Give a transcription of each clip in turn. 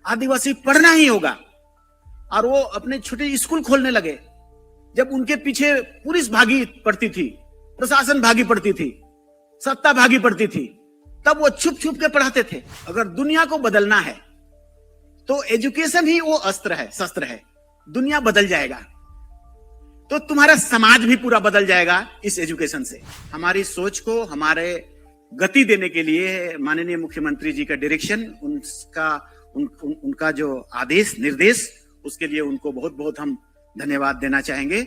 आदिवासी पढ़ना ही होगा। और वो अपने छोटे स्कूल खोलने लगे। जब उनके पीछे पुलिस भागी पड़ती थी, प्रशासन भागी पड़ती थी, सत्ता भागी पड़ती थी, तब वो छुप छुप के पढ़ाते थे। अगर दुनिया को बदलना है तो एजुकेशन ही वो अस्त्र है, शस्त्र है। दुनिया बदल जाएगा तो तुम्हारा समाज भी पूरा बदल जाएगा इस एजुकेशन से। हमारी सोच को हमारे गति देने के लिए माननीय मुख्यमंत्री जी का डायरेक्शन, उनका जो आदेश निर्देश, उसके लिए उनको बहुत बहुत हम धन्यवाद देना चाहेंगे।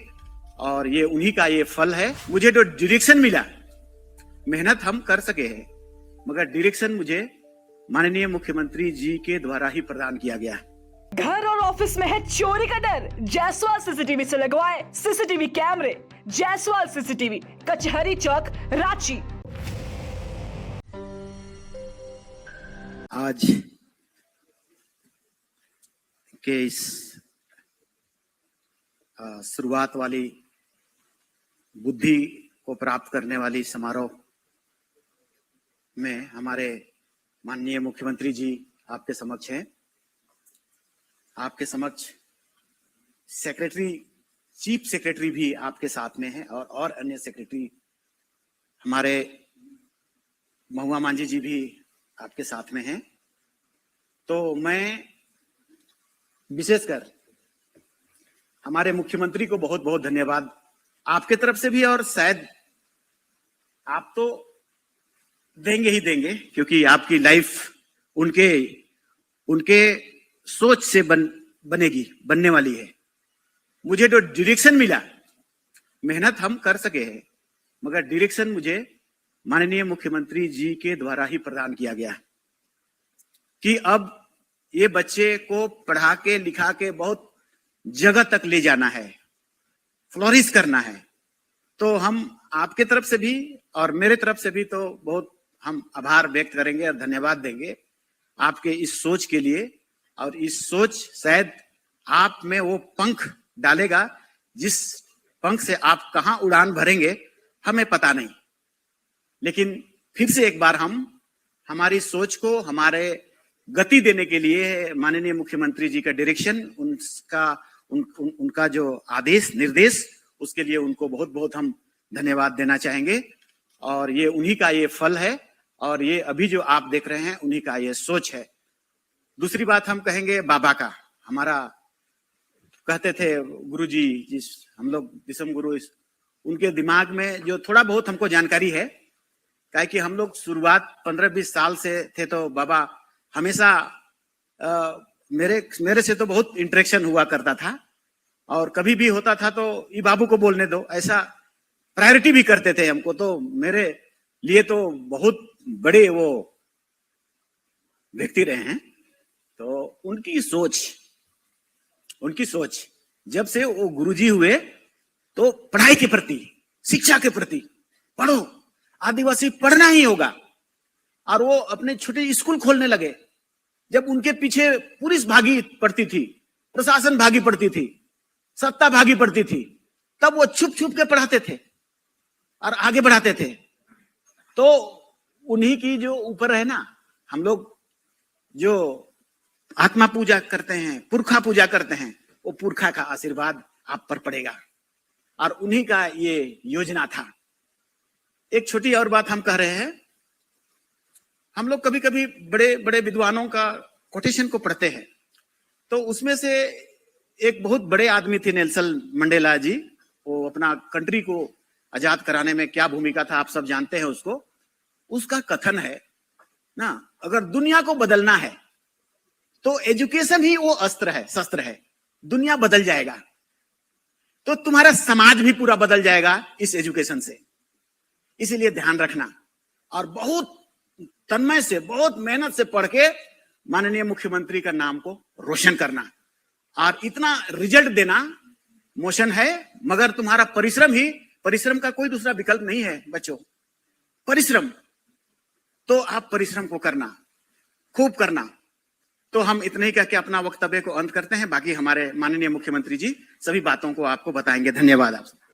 और ये उन्हीं का ये फल है। मुझे जो डायरेक्शन मिला, मेहनत हम कर सके हैं, मगर डायरेक्शन मुझे माननीय मुख्यमंत्री जी के द्वारा ही प्रदान किया गया। घर और ऑफिस में है चोरी का डर? जायसवाल सीसीटीवी से लगवाए सीसीटीवी कैमरे। जायसवाल सीसीटीवी, कचहरी चौक, रांची। आज के इस शुरुआत वाली बुद्धि को प्राप्त करने वाली समारोह में हमारे माननीय मुख्यमंत्री जी आपके समक्ष हैं। आपके समक्ष सेक्रेटरी, चीफ सेक्रेटरी भी आपके साथ में है और अन्य सेक्रेटरी हमारे महुआ मांझी जी भी आपके साथ में हैं। तो मैं विशेषकर हमारे मुख्यमंत्री को बहुत बहुत धन्यवाद आपके तरफ से भी, और शायद आप तो देंगे ही देंगे, क्योंकि आपकी लाइफ उनके सोच से बनने वाली है। मुझे जो डायरेक्शन मिला, मेहनत हम कर सके हैं, मगर डायरेक्शन मुझे माननीय मुख्यमंत्री जी के द्वारा ही प्रदान किया गया कि अब ये बच्चे को पढ़ा के लिखा के बहुत जगह तक ले जाना है, फ्लोरिश करना है। तो हम आपके तरफ से भी और मेरे तरफ से भी तो बहुत हम आभार व्यक्त करेंगे और धन्यवाद देंगे आपके इस सोच के लिए। और इस सोच शायद आप में वो पंख डालेगा, जिस पंख से आप कहां उड़ान भरेंगे हमें पता नहीं। लेकिन फिर से एक बार हम हमारी सोच को हमारे गति देने के लिए माननीय मुख्यमंत्री जी का डायरेक्शन, उनका जो आदेश निर्देश, उसके लिए उनको बहुत बहुत हम धन्यवाद देना चाहेंगे। और ये उन्हीं का ये फल है, और ये अभी जो आप देख रहे हैं उन्हीं का ये सोच है। दूसरी बात हम कहेंगे बाबा का। हमारा कहते थे गुरुजी, जिस हम लोग दिसम गुरु, उनके दिमाग में जो थोड़ा बहुत हमको जानकारी है, क्या कि हम लोग शुरुआत 15-20 साल से थे, तो बाबा हमेशा मेरे से तो बहुत इंटरेक्शन हुआ करता था, और कभी भी होता था तो ये बाबू को बोलने दो, ऐसा प्रायोरिटी भी करते थे हमको। तो मेरे लिए तो बहुत बड़े वो व्यक्ति रहे हैं। तो उनकी सोच जब से वो गुरुजी हुए, तो पढ़ाई के प्रति, शिक्षा के प्रति, पढ़ो, आदिवासी पढ़ना ही होगा। और वो अपने छोटे स्कूल खोलने लगे। जब उनके पीछे पुलिस भागी पड़ती थी, प्रशासन भागी पड़ती थी, सत्ता भागी पड़ती थी, तब वो छुप छुप के पढ़ाते थे और आगे बढ़ाते थे। तो उन्हीं की जो ऊपर है ना, हम लोग जो आत्मा पूजा करते हैं, पुरखा पूजा करते हैं, वो पुरखा का आशीर्वाद आप पर पड़ेगा, और उन्हीं का ये योजना था। एक छोटी और बात हम कह रहे हैं, हम लोग कभी कभी बड़े बड़े विद्वानों का कोटेशन को पढ़ते हैं, तो उसमें से एक बहुत बड़े आदमी थे नेल्सन मंडेला जी। वो अपना कंट्री को आजाद कराने में क्या भूमिका था आप सब जानते हैं उसको। उसका कथन है ना, अगर दुनिया को बदलना है तो एजुकेशन ही वो अस्त्र है, शस्त्र है। दुनिया बदल जाएगा तो तुम्हारा समाज भी पूरा बदल जाएगा इस एजुकेशन से। इसीलिए ध्यान रखना, और बहुत तन्मय से, बहुत मेहनत से पढ़ के माननीय मुख्यमंत्री का नाम को रोशन करना, और इतना रिजल्ट देना मोशन है, मगर तुम्हारा परिश्रम का कोई दूसरा विकल्प नहीं है बच्चों। परिश्रम तो आप परिश्रम को करना, खूब करना। तो हम इतने ही कह के अपना वक्तव्य को अंत करते हैं। बाकी हमारे माननीय मुख्यमंत्री जी सभी बातों को आपको बताएंगे। धन्यवाद आपसे।